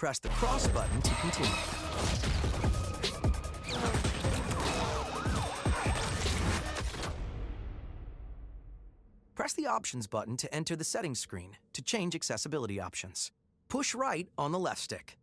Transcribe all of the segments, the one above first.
Press the cross button to continue. Press the Options button to enter the settings screen to change accessibility options. Push right on the left stick.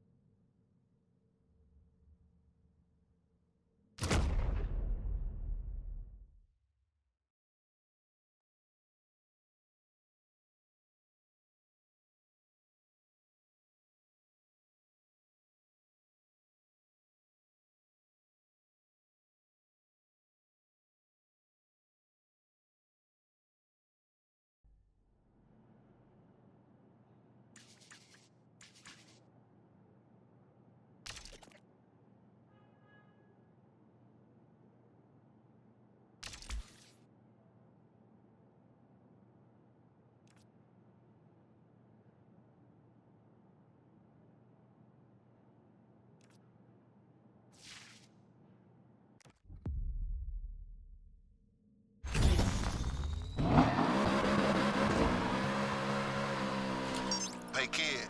Hey kid,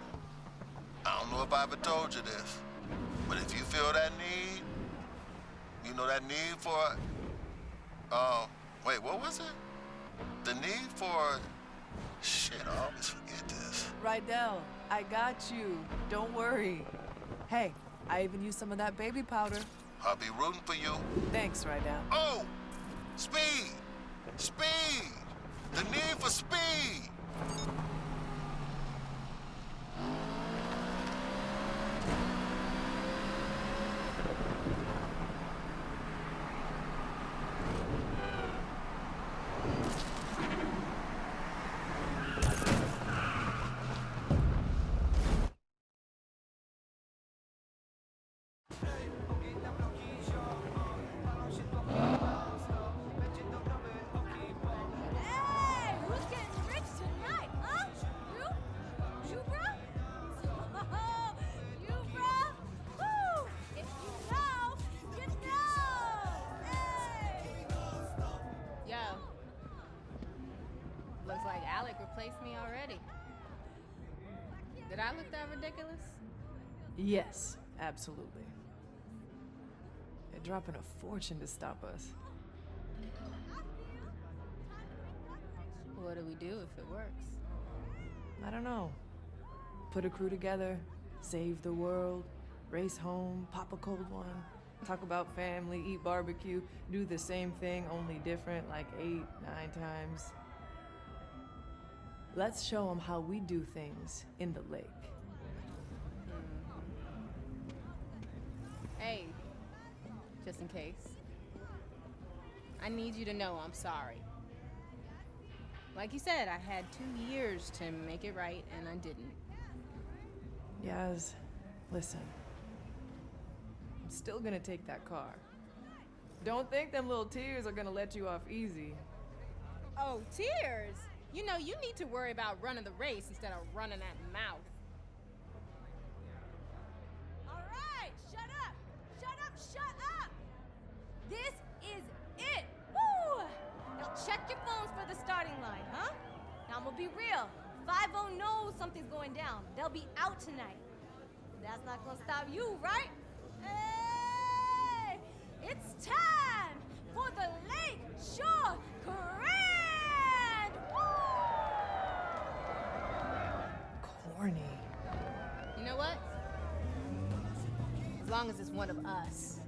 I don't know if I ever told you this, but if you feel that need, you know that need for, wait, what was it? The need for, shit, I always forget this. Rydell, I got you. Don't worry. Hey, I even used some of that baby powder. I'll be rooting for you. Thanks, Rydell. Oh, speed, speed, the need for speed. Looks like Alec replaced me already. Did I look that ridiculous? Yes, absolutely. They're dropping a fortune to stop us. What do we do if it works? I don't know. Put a crew together, save the world, race home, pop a cold one, talk about family, eat barbecue, do the same thing, only different like 8, 9 times. Let's show them how we do things in the lake. Hey, just in case. I need you to know I'm sorry. Like you said, I had 2 years to make it right, and I didn't. Yaz, listen. I'm still gonna take that car. Don't think them little tears are gonna let you off easy. Oh, tears? You know, you need to worry about running the race instead of running that mouth. All right, shut up! Shut up, shut up! This is it! Woo! Now check your phones for the starting line, huh? Now I'm gonna be real. 5-0 knows something's going down. They'll be out tonight. That's not gonna stop you, right? Hey! It's time for the Lake Shore Grand! Corny. You know what? As long as it's one of us.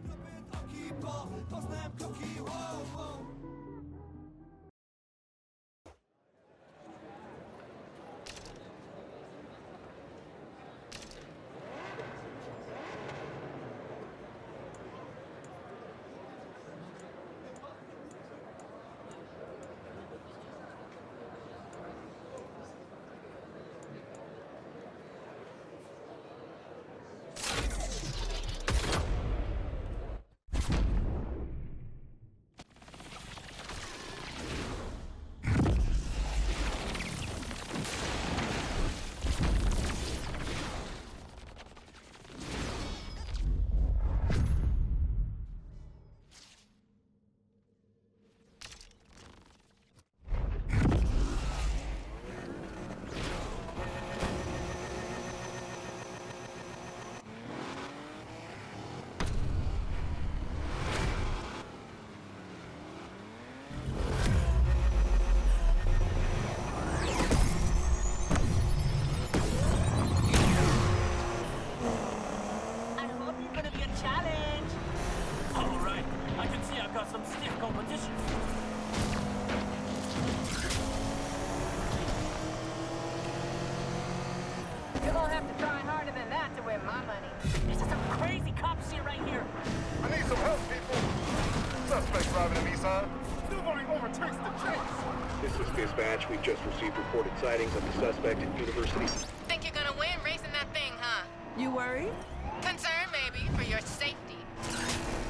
This is dispatch. We've just received reported sightings of the suspect at University. Think you're gonna win racing that thing, huh? You worried? Concerned, maybe, for your safety.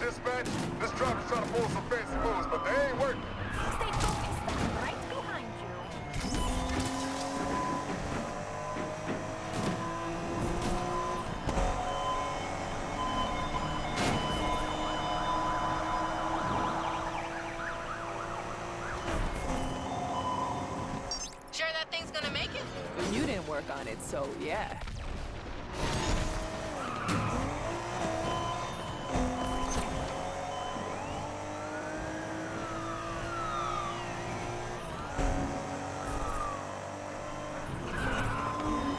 Dispatch, this driver's trying to pull some fancy moves, but they ain't working. Stay focused. I'm right behind you. Sure that thing's gonna make it? You didn't work on it, so yeah.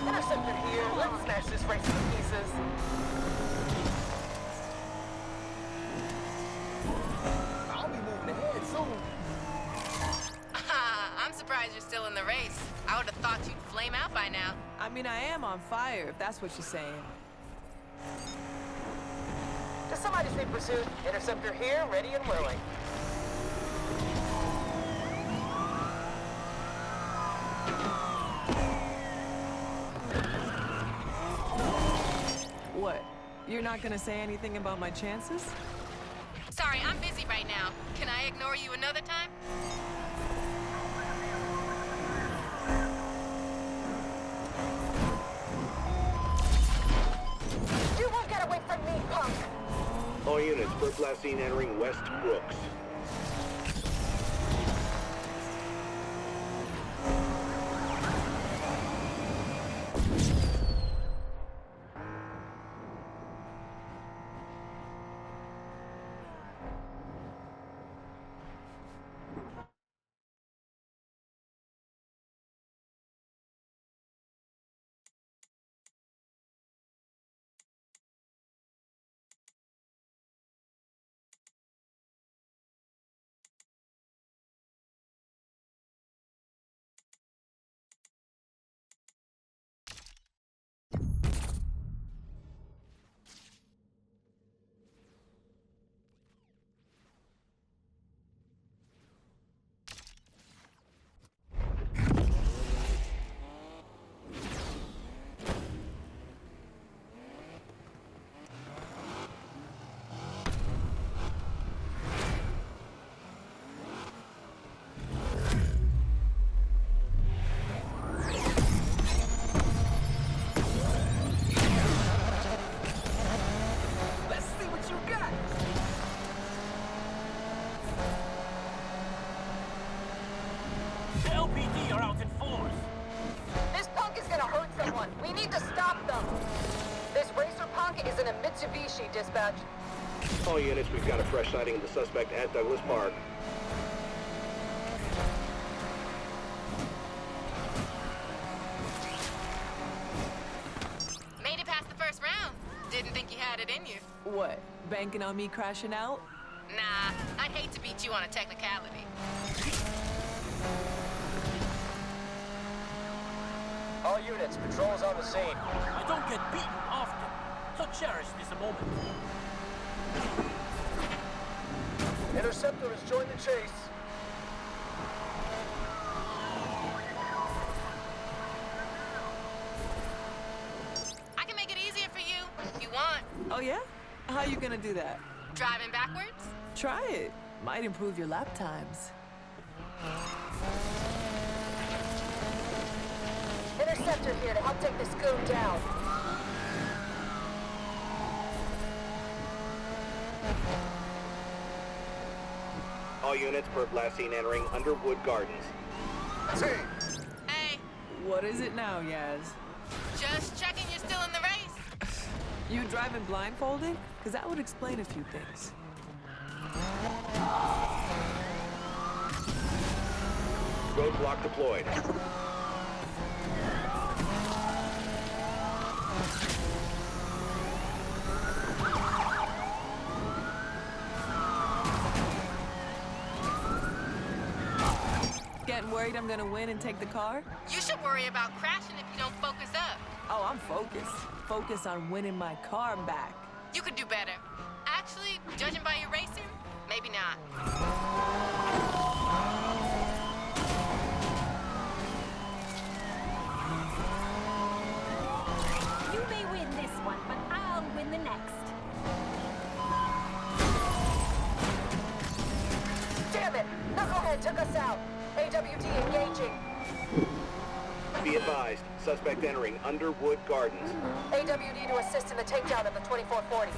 Interceptor here. Let's smash this race to pieces. I'll be moving ahead soon. I'm surprised you're still in the race. I would have thought you'd flame out by now. I mean, I am on fire, if that's what you're saying. To somebody's in pursuit. Interceptor here, ready and willing. What? You're not gonna say anything about my chances? Sorry, I'm busy right now. Can I ignore you another time? You won't get away from me, punk! All units, first last seen entering West Brooks. Let's see what you got! The LPD are out in force. This punk is gonna hurt someone. We need to stop them. This racer punk is in a Mitsubishi, dispatch. All units, we've got a fresh sighting of the suspect at Douglas Park. Made it past the first round. Didn't think you had it in you. What? Banking on me crashing out? Nah, I'd hate to beat you on a technicality. All units, patrol's on the scene. I don't get beaten often, so cherish this moment. Interceptor has joined the chase. I can make it easier for you if you want. Oh yeah? How you gonna do that? Driving backwards? Try it. Might improve your lap times. Interceptor here to help take this goon down. All units, perp last seen entering Underwood Gardens. Team, Hey, What is it now, Yaz? just checking you're still in the race. You driving blindfolded? Because that would explain a few things. Roadblock deployed. Getting worried I'm gonna win and take the car? You should worry about crashing if you don't focus up. Oh, I'm focused. Focused on winning my car back. You could do better. Actually, judging by your racing, maybe not. AWD engaging. Be advised, suspect entering Underwood Gardens. AWD to assist in the takedown of the 2440.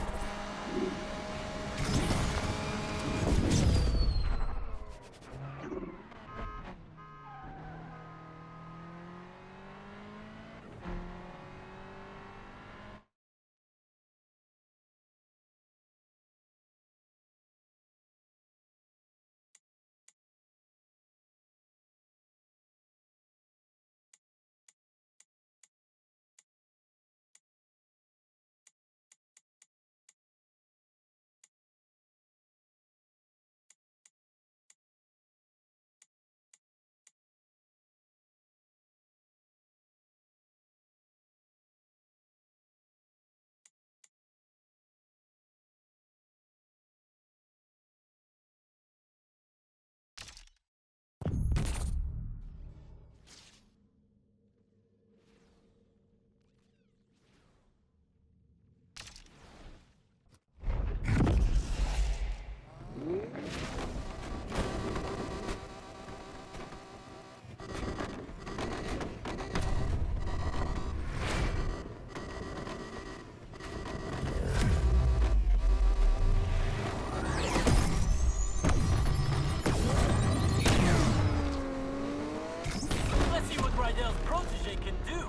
Let's see what Rydell's protege can do.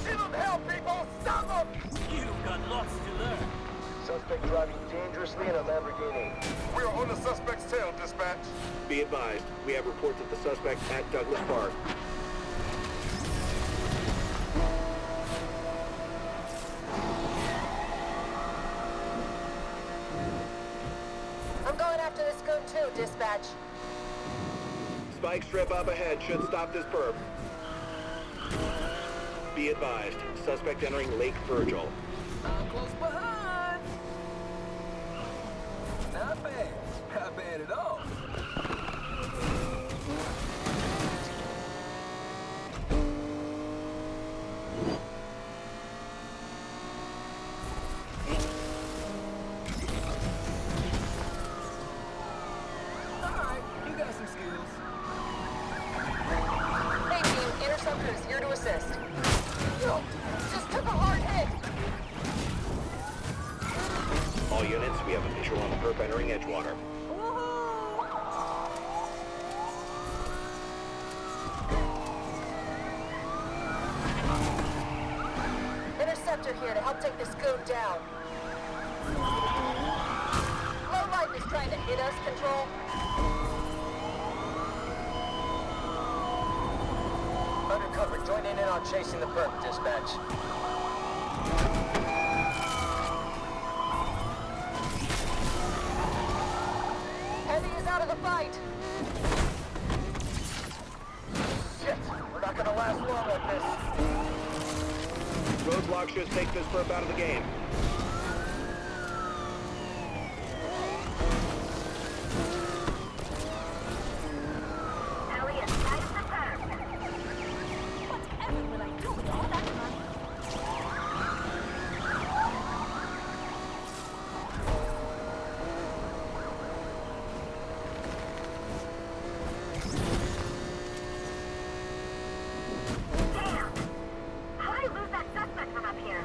Give them hell, people! Stop them! You've got lots to learn. Suspect driving dangerously in a Lamborghini. We are on the suspect's tail, dispatch. Be advised, we have reports of the suspect at Douglas Park. I'm going after this goon too, dispatch. Spike strip up ahead should stop this perp. Be advised, suspect entering Lake Virgil. Close behind! Not bad. Not bad at all. Alright, you got some skills. Hey team, Interceptor is here to assist. Yo, just took a hard hit. All units, we have a visual on the perp entering Edgewater. Interceptor here to help take this goon down. Lowlife is trying to hit us, Control. Undercover, joining in on chasing the perp, dispatch. Heavy is out of the fight. Shit, we're not gonna last long like this. Roadblock should take this perp out of the game. Elliot, that is the perp. Whatever will I do with all that money? Damn! How did I lose that suspect from up here?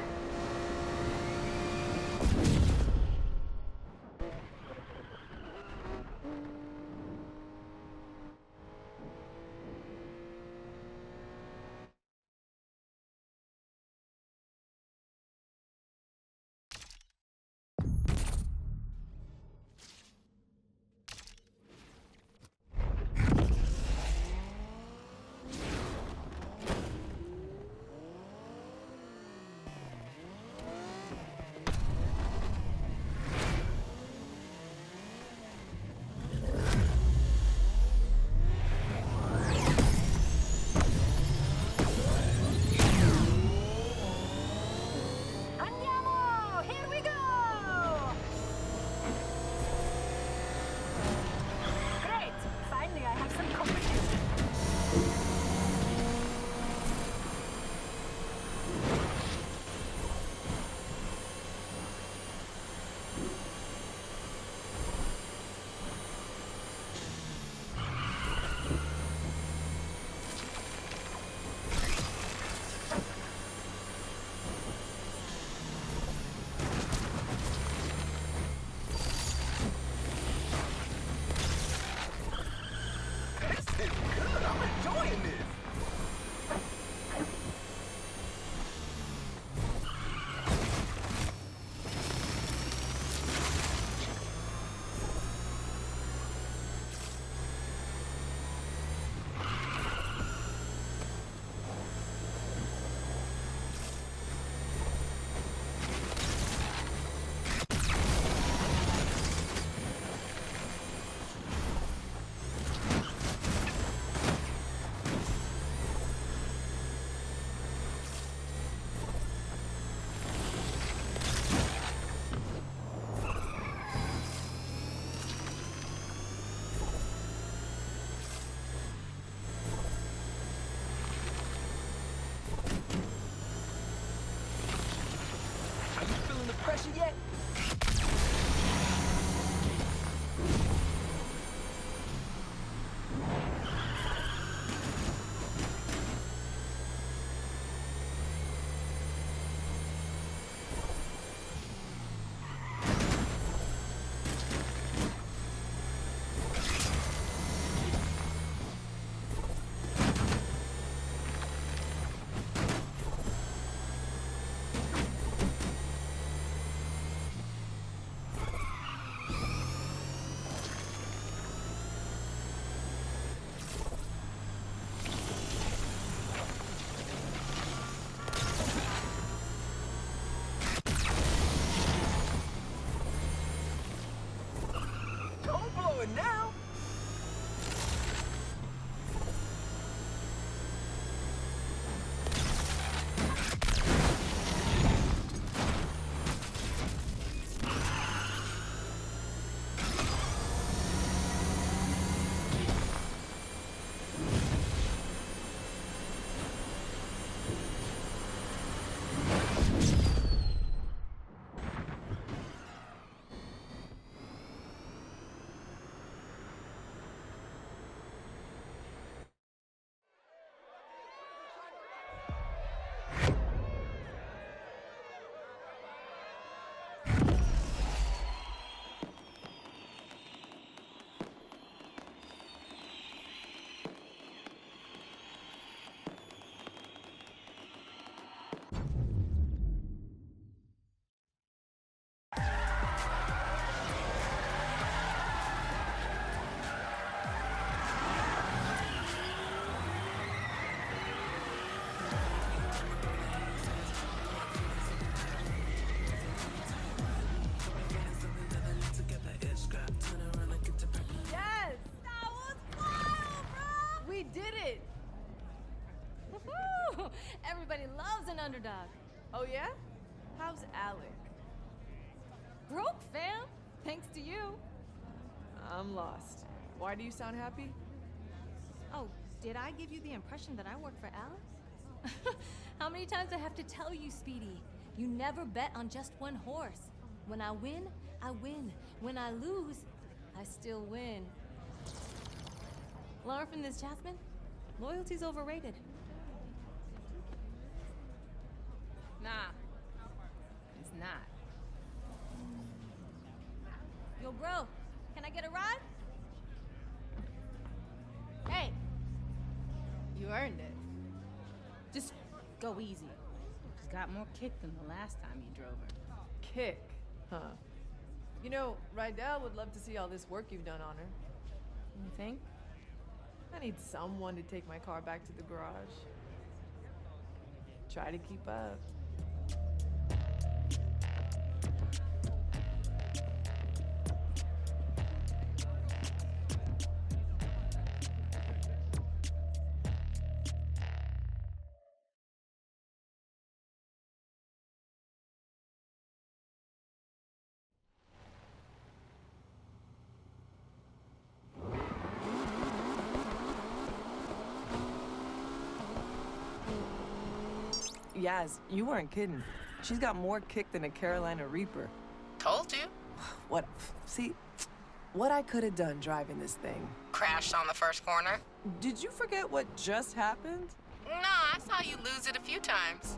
Yes! That was wild, bro! We did it! Woohoo! Everybody loves an underdog. Oh, yeah? How's Alec? Broke, fam. Thanks to you. I'm lost. Why do you sound happy? Oh, did I give you the impression that I work for Alex? How many times I have to tell you, Speedy? You never bet on just one horse. When I win, I win. When I lose, I still win. Learn from this, Jasmine. Loyalty's overrated. Nah, it's not. Yo, bro, can I get a ride? Hey, You earned it. Just go easy. She's got more kick than the last time you drove her. Kick, huh? You know, Rydell would love to see all this work you've done on her. You think? I need someone to take my car back to the garage. Try to keep up. Yaz, you weren't kidding. She's got more kick than a Carolina Reaper. Told you. What? See, what I could have done driving this thing. Crashed on the first corner. Did you forget what just happened? No, I saw you lose it a few times.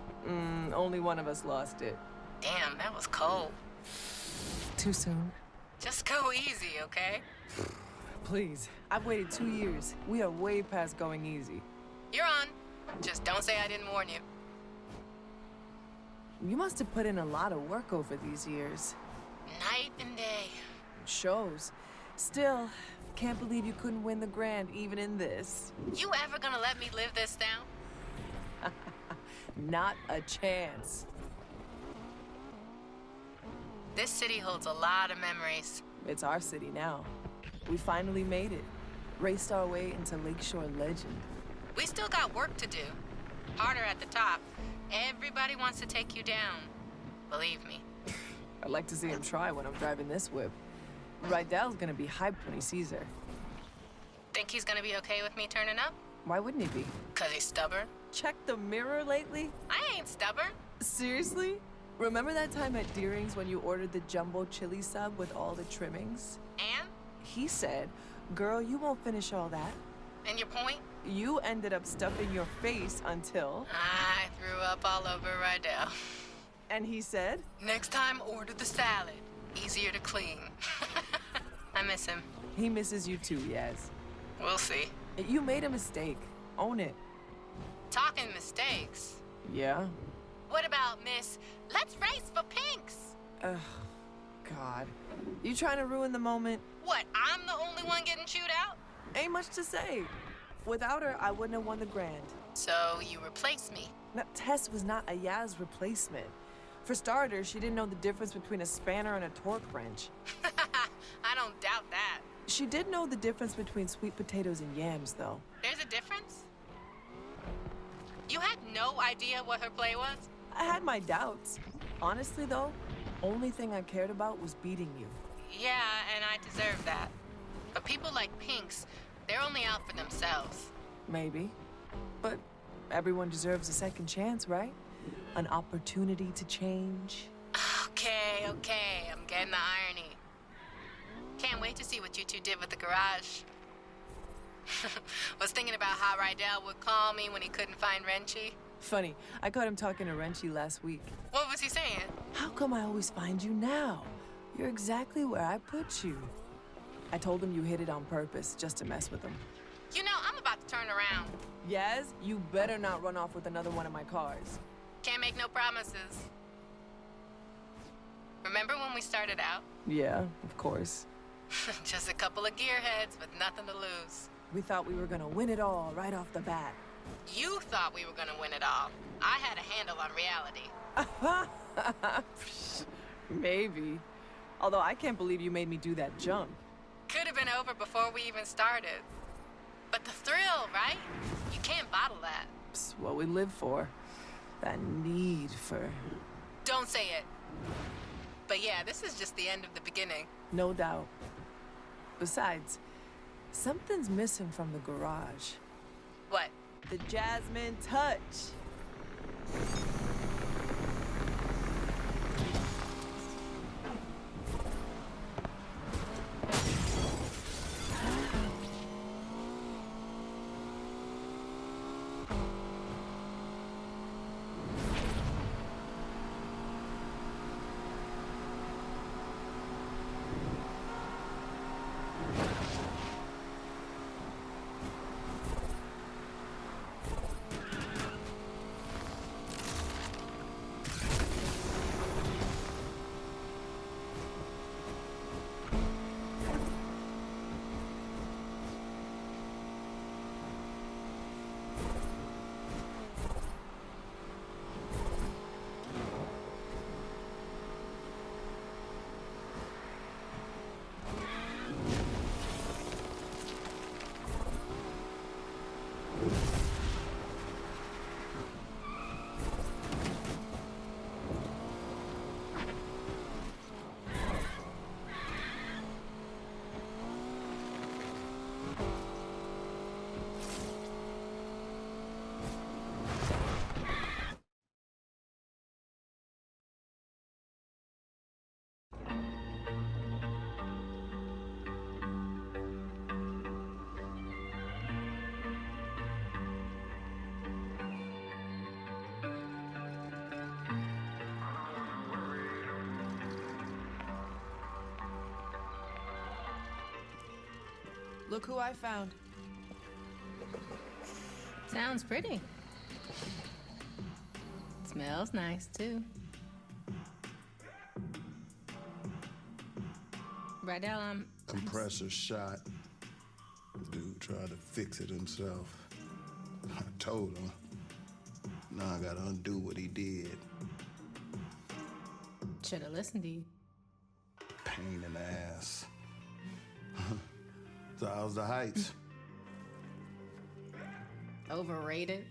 Only one of us lost it. Damn, that was cold. Too soon. Just go easy, okay? Please, I've waited 2 years. We are way past going easy. You're on. Just don't say I didn't warn you. You must have put in a lot of work over these years. Night and day. Shows. Still, can't believe you couldn't win the Grand even in this. You ever gonna let me live this down? Not a chance. This city holds a lot of memories. It's our city now. We finally made it. Raced our way into Lakeshore legend. We still got work to do. Harder at the top. Everybody wants to take you down. Believe me. I'd like to see him try when I'm driving this whip. Rydell's gonna be hyped when he sees her. Think he's gonna be okay with me turning up? Why wouldn't he be? 'Cause he's stubborn? Checked the mirror lately? I ain't stubborn. Seriously? Remember that time at Deering's when you ordered the jumbo chili sub with all the trimmings? And? He said, girl, you won't finish all that. And your point? You ended up stuffing your face until... I threw up all over Rydell. And he said? Next time, order the salad. Easier to clean. I miss him. He misses you too, Yaz. We'll see. You made a mistake. Own it. Talking mistakes. Yeah? What about Miss Let's Race for Pinks? Ugh, God. You trying to ruin the moment? What, I'm the only one getting chewed out? Ain't much to say. Without her, I wouldn't have won the Grand. So you replaced me? Now, Tess was not a Yaz replacement. For starters, she didn't know the difference between a spanner and a torque wrench. I don't doubt that. She did know the difference between sweet potatoes and yams, though. There's a difference? You had no idea what her play was? I had my doubts. Honestly, though, only thing I cared about was beating you. Yeah, and I deserve that. But people like Pinks, they're only out for themselves. Maybe. But everyone deserves a second chance, right? An opportunity to change. Okay, I'm getting the irony. Can't wait to see what you two did with the garage. Was thinking about how Rydell would call me when he couldn't find Wrenchy. Funny, I caught him talking to Wrenchy last week. What was he saying? How come I always find you now? You're exactly where I put you. I told him you hit it on purpose, just to mess with him. You know, I'm about to turn around. Yaz, you better not run off with another one of my cars. can't make no promises. Remember when we started out? Yeah, of course. Just a couple of gearheads with nothing to lose. We thought we were gonna win it all right off the bat. You thought we were gonna win it all. I had a handle on reality. Maybe. Although I can't believe you made me do that jump. Could have been over before we even started. But the thrill, right? You can't bottle that. It's what we live for. That need for... Don't say it. But yeah, this is just the end of the beginning. No doubt. Besides, something's missing from the garage. What? The Jasmine touch. Look who I found. Sounds pretty. Smells nice, too. Rydell, Compressor shot. Dude tried to fix it himself. I told him. Now I gotta undo what he did. Should've listened to you. Pain in the ass. So how's the heights? Overrated.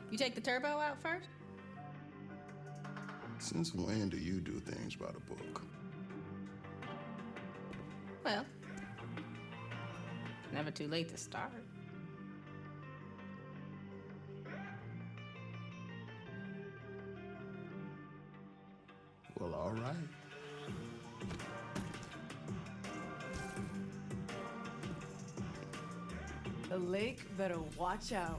You take the turbo out first? Since when do you do things by the book? Well, never too late to start. Well, all right. The lake better watch out.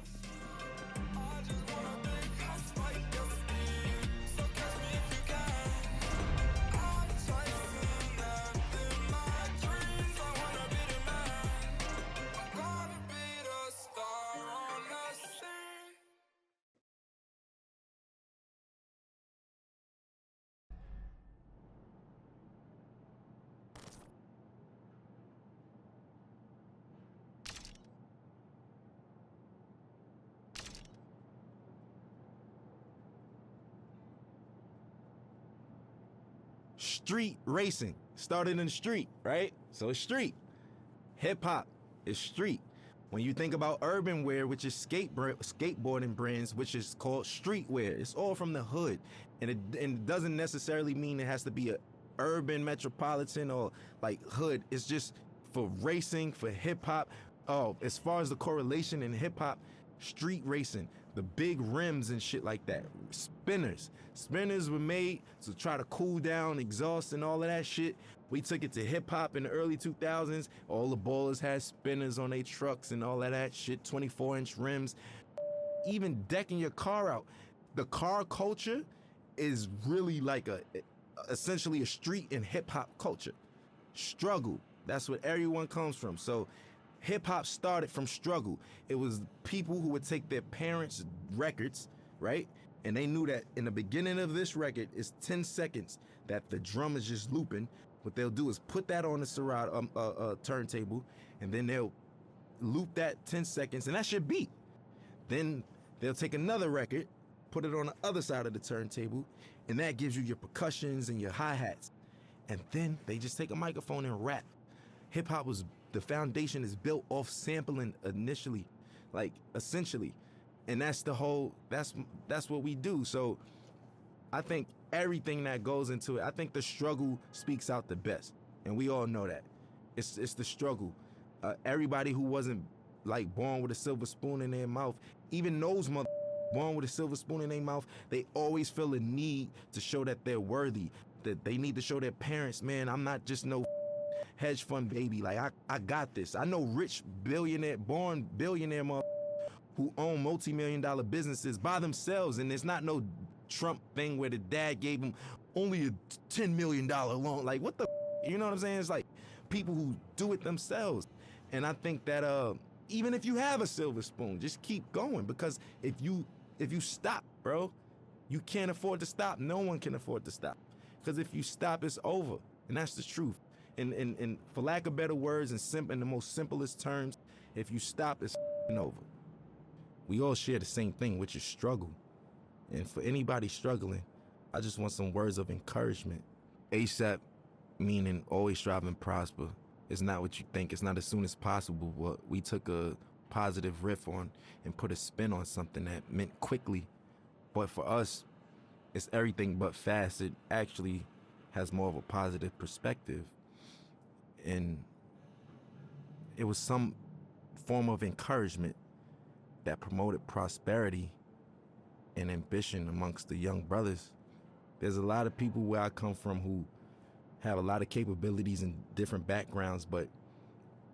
Street racing started in the street, right? So it's street. Hip hop is street. When you think about urban wear, which is skateboarding brands, which is called streetwear, it's all from the hood. And it doesn't necessarily mean it has to be a urban metropolitan or like hood. It's just for racing, for hip hop. Oh, as far as the correlation in hip hop, street racing, the big rims and shit like that. Spinners were made to try to cool down exhaust and all of that shit. We took it to hip hop in the early 2000s. All the ballers had spinners on their trucks and all of that shit, 24-inch rims. Even decking your car out. The car culture is really like essentially a street and hip hop culture. Struggle, that's what everyone comes from. So hip hop started from struggle. It was people who would take their parents' records, right? And they knew that in the beginning of this record, it's 10 seconds that the drum is just looping. What they'll do is put that on the Serato turntable, and then they'll loop that 10 seconds, and that's your beat. Then they'll take another record, put it on the other side of the turntable, and that gives you your percussions and your hi-hats. And then they just take a microphone and rap. Hip-hop was, the foundation is built off sampling initially, like essentially. And that's the whole, that's what we do. So I think everything that goes into it, I think the struggle speaks out the best. And we all know that. It's the struggle. Everybody who wasn't like born with a silver spoon in their mouth, even those born with a silver spoon in their mouth, they always feel a need to show that they're worthy, that they need to show their parents, man, I'm not just no hedge fund baby. Like, I got this. I know rich billionaire, born billionaire who own multi-million-dollar businesses by themselves, and it's not no Trump thing where the dad gave him only a $10 million loan. Like, what the, you know what I'm saying? It's like people who do it themselves. And I think that even if you have a silver spoon, just keep going, because if you stop, bro, you can't afford to stop. No one can afford to stop, because if you stop, it's over, and that's the truth. And for lack of better words, in the most simplest terms, if you stop, it's over. We all share the same thing, which is struggle. And for anybody struggling, I just want some words of encouragement. ASAP, meaning always strive and prosper. It's not what you think. It's not as soon as possible. But we took a positive riff on and put a spin on something that meant quickly. But for us, it's everything but fast. It actually has more of a positive perspective. And it was some form of encouragement that promoted prosperity and ambition amongst the young brothers. There's a lot of people where I come from who have a lot of capabilities and different backgrounds, but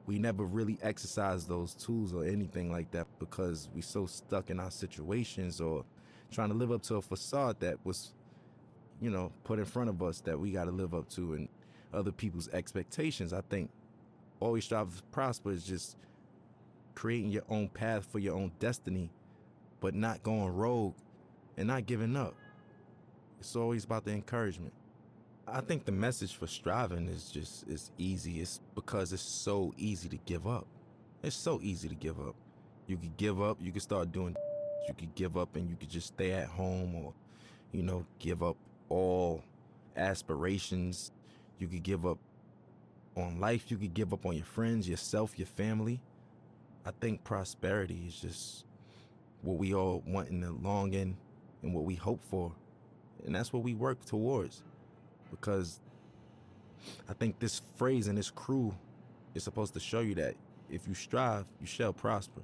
we never really exercise those tools or anything like that because we so stuck in our situations or trying to live up to a facade that was, you know, put in front of us that we got to live up to and other people's expectations. I think always strive to prosper is just creating your own path for your own destiny, but not going rogue and not giving up. It's always about the encouragement. I think the message for striving is easy. It's because it's so easy to give up. It's so easy to give up. You could give up, you could start doing, you could give up and you could just stay at home or, you know, give up all aspirations. You could give up on life. You could give up on your friends, yourself, your family. I think prosperity is just what we all want in the long end and what we hope for. And that's what we work towards. Because I think this phrase and this crew is supposed to show you that if you strive, you shall prosper.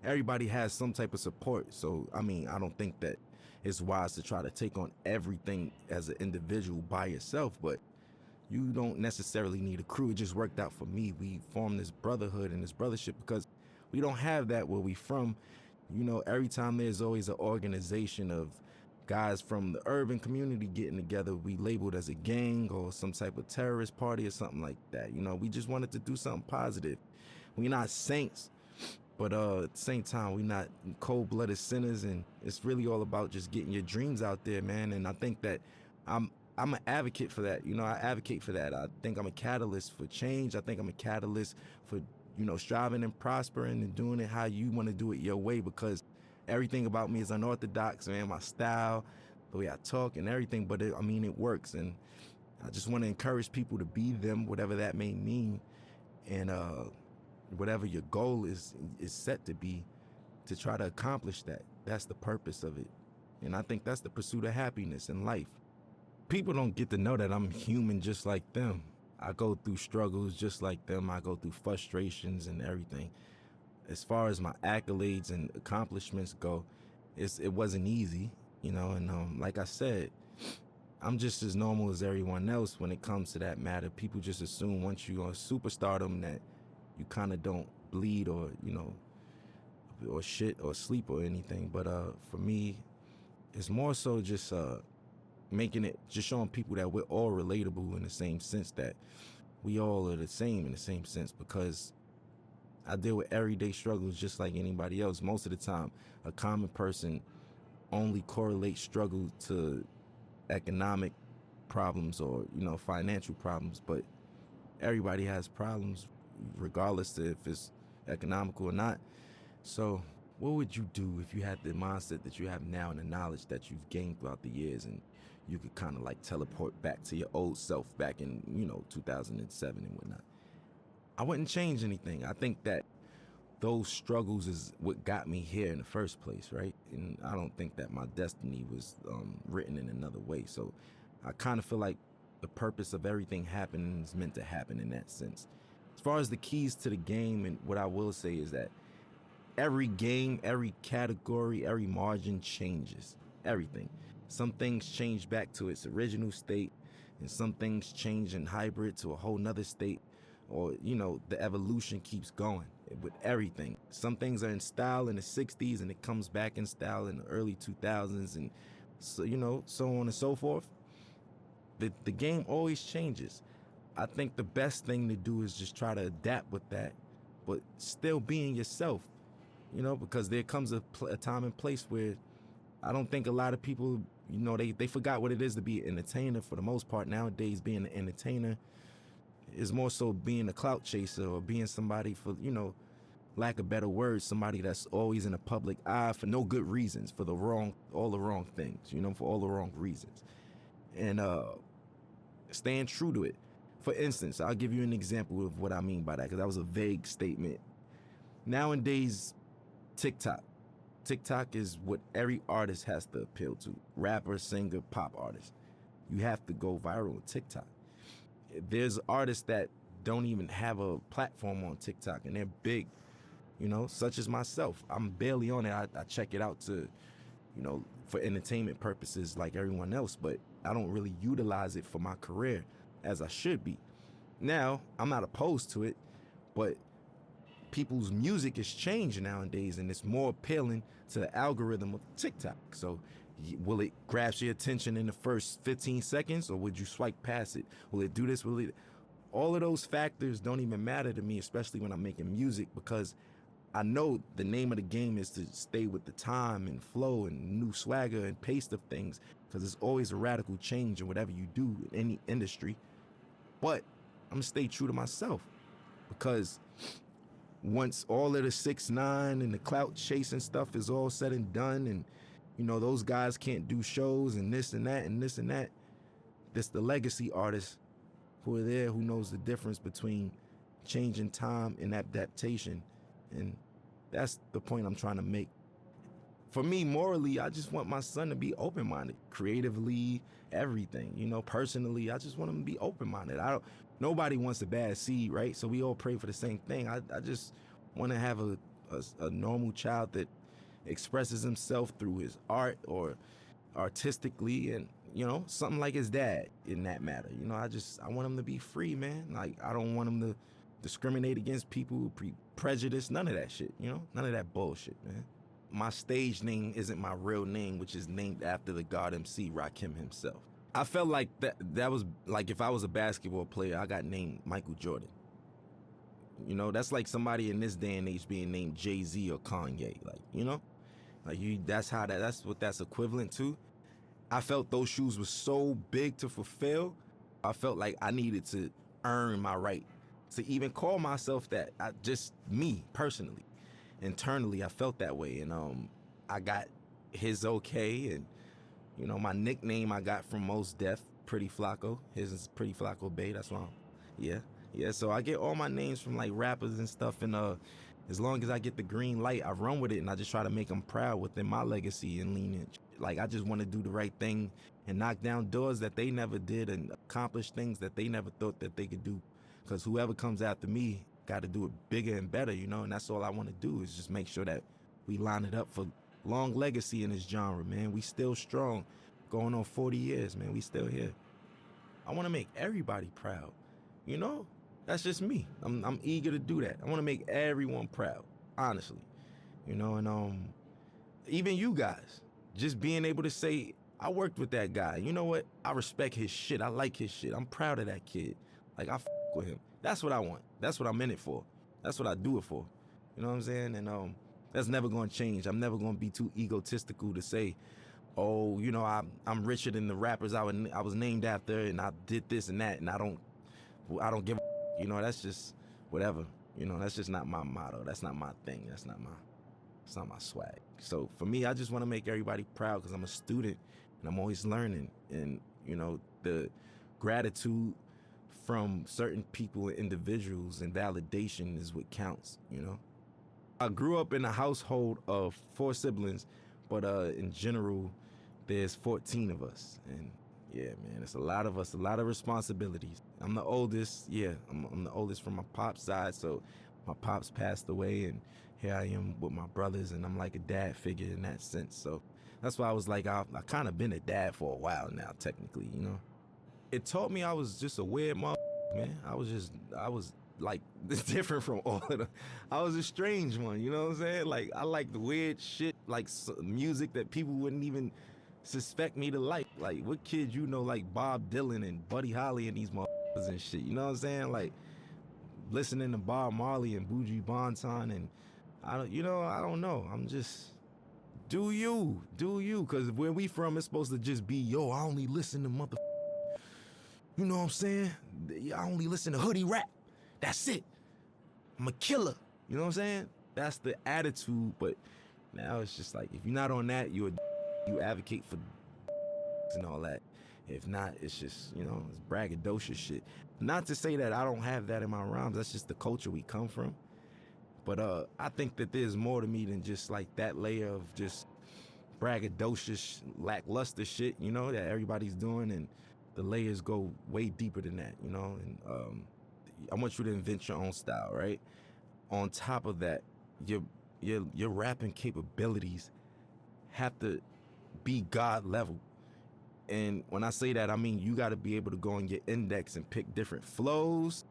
Everybody has some type of support. So, I mean, I don't think that it's wise to try to take on everything as an individual by yourself, but you don't necessarily need a crew. It just worked out for me. We formed this brotherhood and this brothership because we don't have that where we from. You know, every time there's always an organization of guys from the urban community getting together, we labeled as a gang or some type of terrorist party or something like that. You know, we just wanted to do something positive. We're not saints, but at the same time, we're not cold-blooded sinners, and it's really all about just getting your dreams out there, man. And I think that I'm an advocate for that. You know, I advocate for that. I think I'm a catalyst for change. I think I'm a catalyst for, you know, striving and prospering and doing it how you want to do it your way, because everything about me is unorthodox, man. My style, the way I talk and everything, but it works. And I just want to encourage people to be them, whatever that may mean. And whatever your goal is set to be, to try to accomplish that. That's the purpose of it. And I think that's the pursuit of happiness in life. People don't get to know that I'm human just like them. I go through struggles just like them. I go through frustrations and everything. As far as my accolades and accomplishments go, it wasn't easy, you know, and like I said, I'm just as normal as everyone else when it comes to that matter. People just assume once you're on superstardom that you kind of don't bleed or, you know, or shit or sleep or anything. But for me, it's more so just just showing people that we're all relatable in the same sense, that we all are the same in the same sense, because I deal with everyday struggles just like anybody else. Most of the time, a common person only correlate struggle to economic problems or, financial problems, but everybody has problems regardless of if it's economical or not. So what would you do if you had the mindset that you have now and the knowledge that you've gained throughout the years, and you could kind of like teleport back to your old self back in, 2007 and whatnot? I wouldn't change anything. I think that those struggles is what got me here in the first place, right? And I don't think that my destiny was written in another way. So I kind of feel like the purpose of everything happening is meant to happen in that sense. As far as the keys to the game, and what I will say is that every game, every category, every margin changes. Everything. Some things change back to its original state, and some things change in hybrid to a whole nother state, or, the evolution keeps going with everything. Some things are in style in the 60s and it comes back in style in the early 2000s, and so, so on and so forth. The game always changes. I think the best thing to do is just try to adapt with that, but still being yourself, because there comes a time and place where I don't think a lot of people, they forgot what it is to be an entertainer for the most part. Nowadays, being an entertainer is more so being a clout chaser, or being somebody for, lack of better words, somebody that's always in the public eye for no good reasons, for all the wrong things, for all the wrong reasons. And staying true to it. For instance, I'll give you an example of what I mean by that, because that was a vague statement. Nowadays, TikTok is what every artist has to appeal to. Rapper, singer, pop artist. You have to go viral on TikTok. There's artists that don't even have a platform on TikTok, and they're big, such as myself. I'm barely on it. I check it out to, for entertainment purposes like everyone else, but I don't really utilize it for my career as I should be. Now, I'm not opposed to it, but people's music is changing nowadays, and it's more appealing to the algorithm of TikTok. So will it grasp your attention in the first 15 seconds, or would you swipe past it? Will it do this? All of those factors don't even matter to me, especially when I'm making music, because I know the name of the game is to stay with the time and flow and new swagger and pace of things, because there's always a radical change in whatever you do in any industry. But I'm gonna stay true to myself, because once all of the 6ix9ine and the clout chasing stuff is all said and done, and those guys can't do shows and this and that and this and that, this the legacy artists who are there, who knows the difference between changing time and adaptation. And that's the point I'm trying to make. For me, morally, I just want my son to be open-minded, creatively, everything. Personally, I just want him to be open-minded. Nobody wants a bad seed, right? So we all pray for the same thing. I just want to have a normal child that expresses himself through his art or artistically, and something like his dad in that matter. I want him to be free, man. Like, I don't want him to discriminate against people, prejudice, none of that shit, none of that bullshit, man. My stage name isn't my real name, which is named after the God MC Rakim himself. I felt like that was like, if I was a basketball player, I got named Michael Jordan. That's like somebody in this day and age being named Jay-Z or Kanye, that's what that's equivalent to. I felt those shoes were so big to fulfill. I felt like I needed to earn my right to even call myself that. Just me personally, internally, I felt that way, and I got his okay, and my nickname I got from Mos Def, Pretty Flacco. His is Pretty Flacco Bay. That's why. Yeah. So I get all my names from like rappers and stuff, and as long as I get the green light, I run with it, and I just try to make them proud within my legacy and lineage. Like, I just want to do the right thing and knock down doors that they never did, and accomplish things that they never thought that they could do. Because whoever comes after me got to do it bigger and better, and that's all I want to do, is just make sure that we line it up for long legacy in this genre, man. We still strong, going on 40 years, man. We still here. I want to make everybody proud, That's just me. I'm eager to do that. I want to make everyone proud, honestly, and even you guys, just being able to say, I worked with that guy. You know what? I respect his shit. I like his shit. I'm proud of that kid. Like, I with him. That's what I want. That's what I'm in it for. That's what I do it for. You know what I'm saying? And That's never gonna change. I'm never gonna be too egotistical to say, oh, you know, I'm richer than the rappers I was named after, and I did this and that, and I don't give a, you know, that's just whatever. You know, that's just not my motto. That's not my thing. It's not my swag. So for me, I just want to make everybody proud because I'm a student and I'm always learning. And, you know, the gratitude from certain people and individuals and validation is what counts, you know. I grew up in a household of 4 siblings, but in general, there's 14 of us. And yeah, man, it's a lot of us, a lot of responsibilities. I'm the oldest, yeah, I'm the oldest from my pop's side, so my pops passed away, and here I am with my brothers, and I'm like a dad figure in that sense. So that's why I was like, I kind of been a dad for a while now, technically, you know. It taught me I was just a weird man. I was like different from all of them. I was a strange one, you know what I'm saying? Like, I like the weird shit, like music that people wouldn't even suspect me to like. Like, what kid you know like Bob Dylan and Buddy Holly and these motherfuckers and shit, you know what I'm saying? Like, listening to Bob Marley and Buju Banton, and I don't know. I'm just, do you, because where we from, it's supposed to just be, yo, I only listen to you know what I'm saying? I only listen to hoodie rap. That's it. I'm a killer. You know what I'm saying? That's the attitude. But now it's just like, if you're not on that, you advocate for and all that. If not, it's just, you know, it's braggadocious shit. Not to say that I don't have that in my rhymes. That's just the culture we come from. But I think that there's more to me than just like that layer of just braggadocious, lackluster shit, you know, that everybody's doing. And the layers go way deeper than that, you know. And I want you to invent your own style, right? On top of that, your rapping capabilities have to be God level. And when I say that, I mean you got to be able to go on your index and pick different flows,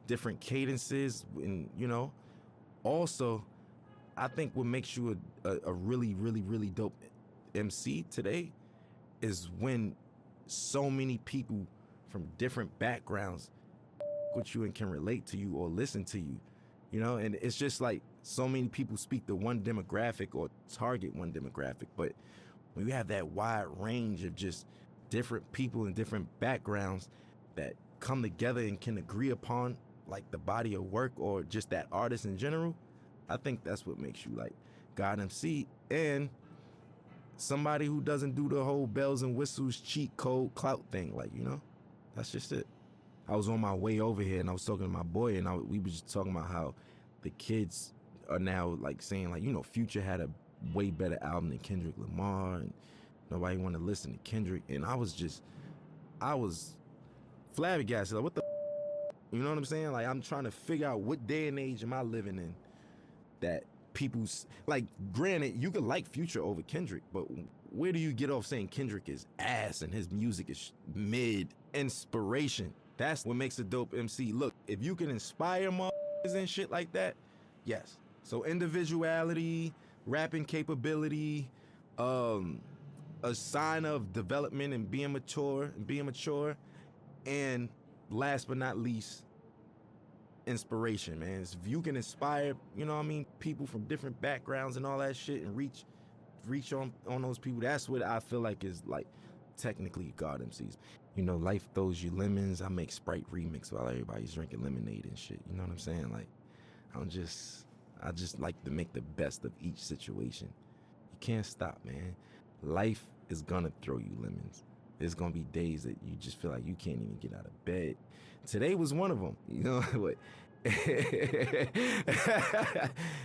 different cadences, and, you know. Also, I think what makes you a really, really, really dope MC today is when so many people from different backgrounds with you and can relate to you or listen to you, you know. And it's just like so many people speak to one demographic or target one demographic, but when you have that wide range of just different people and different backgrounds that come together and can agree upon like the body of work or just that artist in general, I think that's what makes you like God MC and somebody who doesn't do the whole bells and whistles cheat code clout thing. Like, you know, that's just it. I was on my way over here and I was talking to my boy, and we were just talking about how the kids are now like saying like, you know, Future had a way better album than Kendrick Lamar and nobody want to listen to Kendrick. And I was flabbergasted. Like, what the, you know what I'm saying? Like, I'm trying to figure out what day and age am I living in that people's, like, granted, you could like Future over Kendrick, but where do you get off saying Kendrick is ass and his music is mid? Inspiration. That's what makes a dope MC. Look, if you can inspire motherfuckers and shit like that, yes. So individuality, rapping capability, a sign of development and being mature, and last but not least, inspiration, man. If you can inspire, you know what I mean, people from different backgrounds and all that shit and reach on those people, that's what I feel like is like technically God MCs. You know, life throws you lemons. I make Sprite remix while everybody's drinking lemonade and shit. You know what I'm saying? Like, I just like to make the best of each situation. You can't stop, man. Life is gonna throw you lemons. There's gonna be days that you just feel like you can't even get out of bed. Today was one of them, you know what?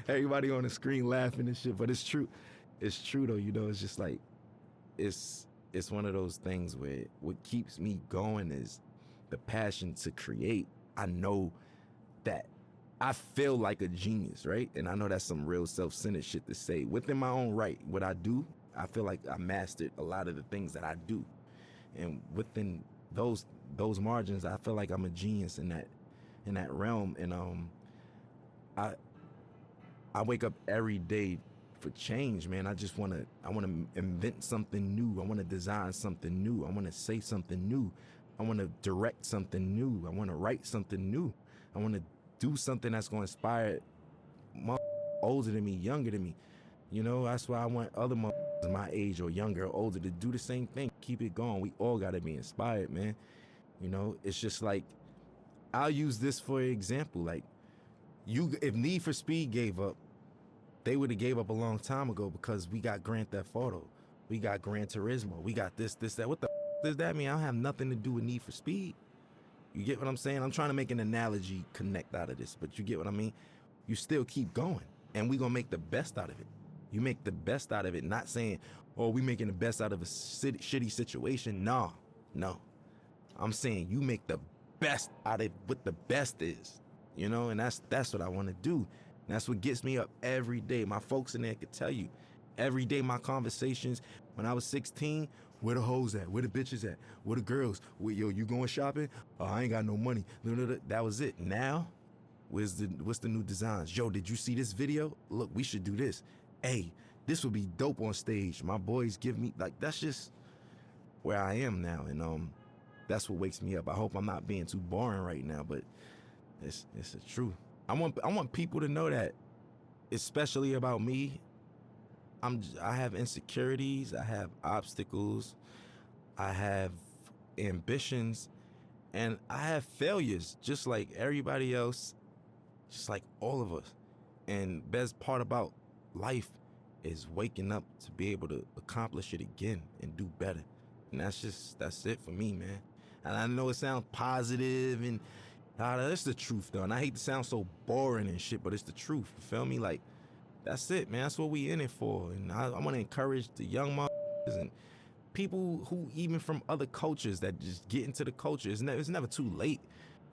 Everybody on the screen laughing and shit, but it's true. It's true though, you know, it's just like, it's one of those things where what keeps me going is the passion to create. I know that I feel like a genius, right? And I know that's some real self-centered shit to say. Within my own right, what I do, I feel like I mastered a lot of the things that I do. And within those margins, I feel like I'm a genius in that realm. And I wake up every day for change, man. I want to invent something new. I want to design something new. I want to say something new. I want to direct something new. I want to write something new. I want to do something that's going to inspire older than me, younger than me. You know, that's why I want other motherfuckers my age or younger or older to do the same thing. Keep it going. We all gotta be inspired, man. You know, it's just like, I'll use this for example. Like, if Need for Speed gave up, they would have gave up a long time ago because we got Grand Theft Auto, we got Gran Turismo, we got this, that. What the does that mean? I don't have nothing to do with Need for Speed. You get what I'm saying? I'm trying to make an analogy connect out of this, but you get what I mean? You still keep going, and we gonna make the best out of it. You make the best out of it, not saying, oh, we making the best out of a shitty situation. No. I'm saying you make the best out of what the best is, you know, and that's what I want to do. And that's what gets me up every day. My folks in there could tell you, every day my conversations, when I was 16, where the hoes at? Where the bitches at? Where the girls? Yo, you going shopping? Oh, I ain't got no money. That was it. Now, what's the new designs? Yo, did you see this video? Look, we should do this. Hey, this would be dope on stage. My boys give me, like, that's just where I am now. And that's what wakes me up. I hope I'm not being too boring right now, but it's the truth. I want people to know that, especially about me, I have insecurities, I have obstacles, I have ambitions, and I have failures, just like everybody else, just like all of us. And best part about life is waking up to be able to accomplish it again and do better. And that's it for me, man. And I know it sounds positive and that's the truth though. And I hate to sound so boring and shit, but it's the truth. You feel me? Like, that's it, man. That's what we in it for. And I want to encourage the young motherfuckers and people who even from other cultures that just get into the culture. It's never too late.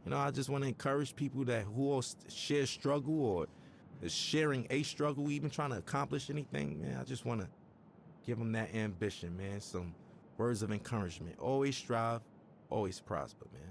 You know, I just want to encourage people who all share struggle or is sharing a struggle, even trying to accomplish anything, man. I just want to give them that ambition, man. Some words of encouragement. Always strive, always prosper, man.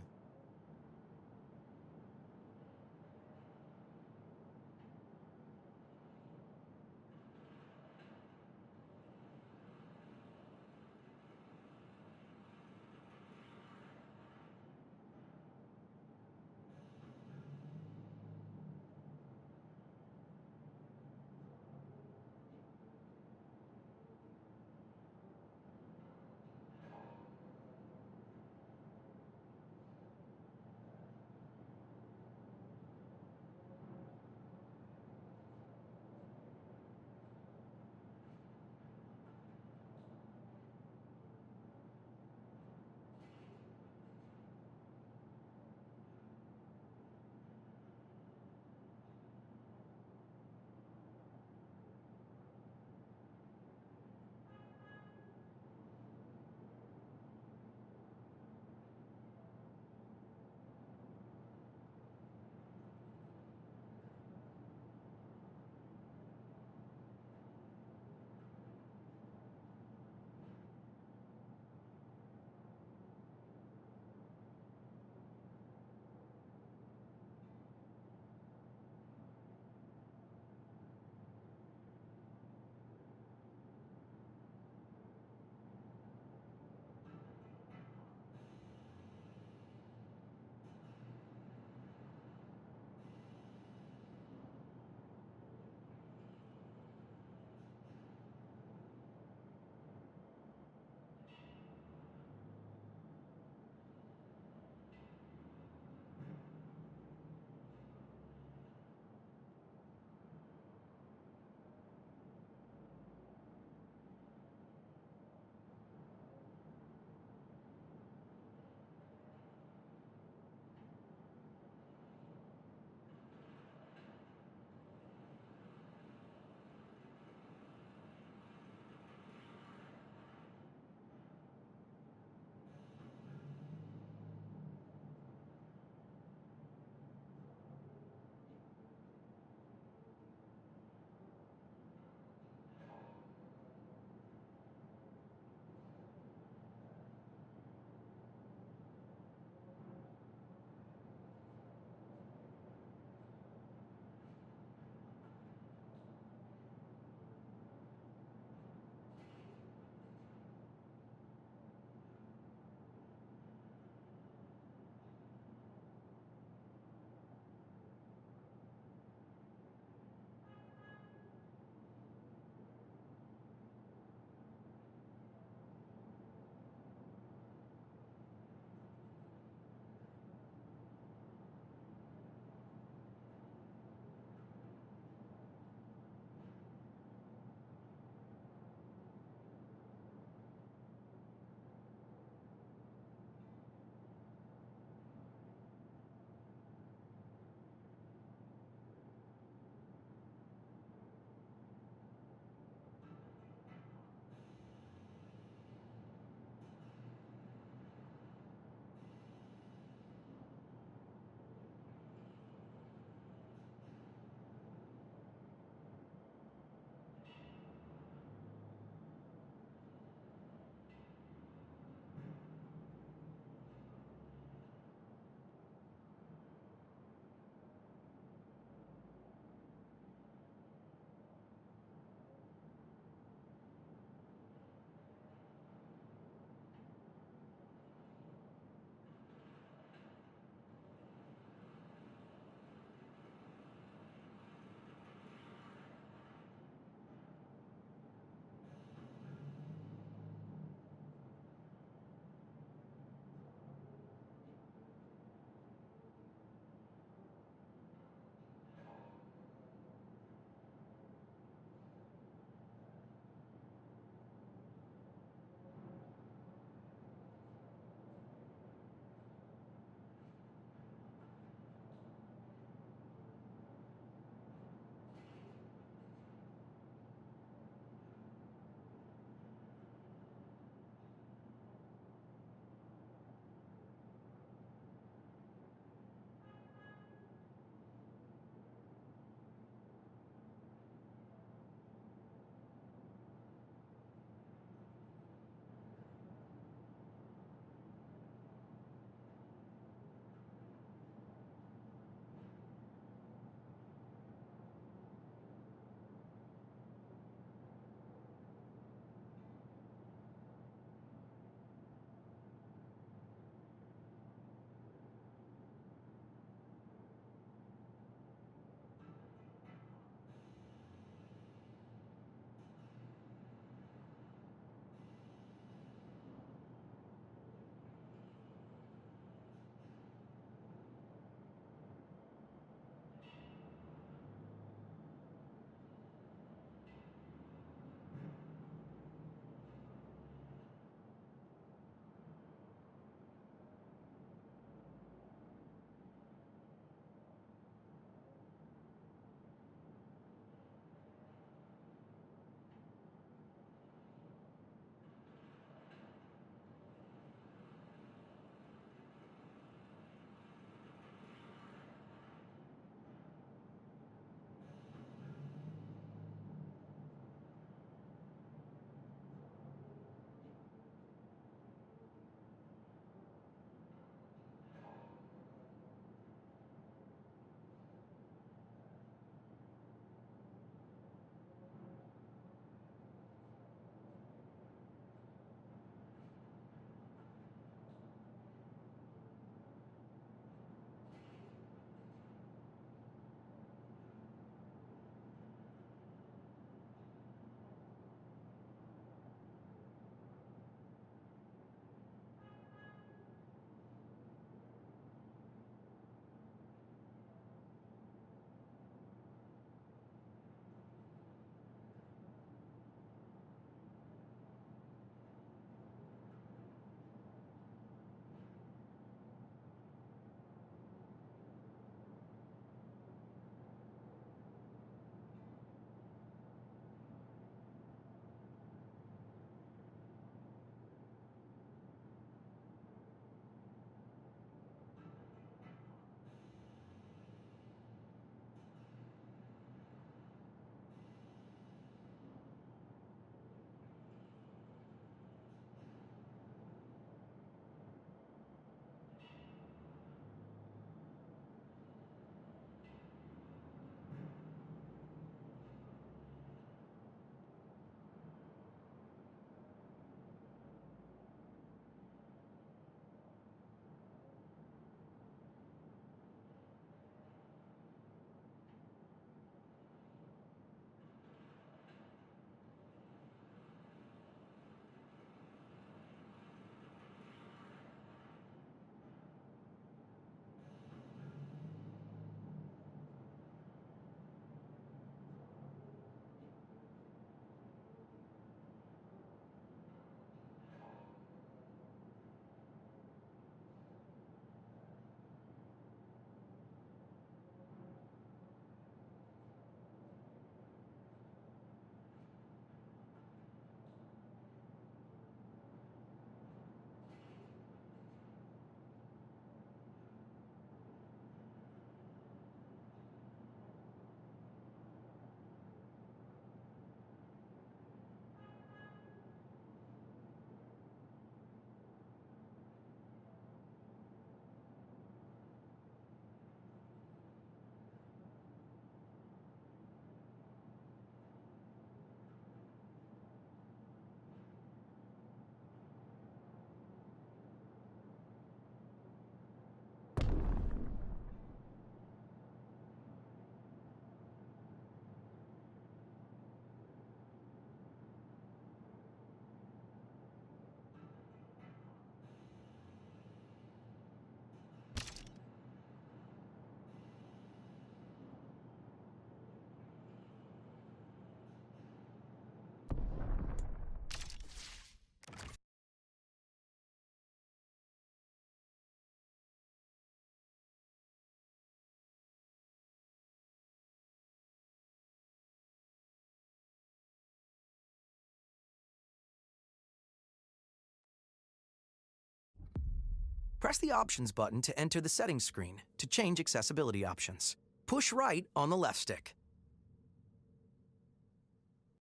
Press the Options button to enter the settings screen to change accessibility options. Push right on the left stick.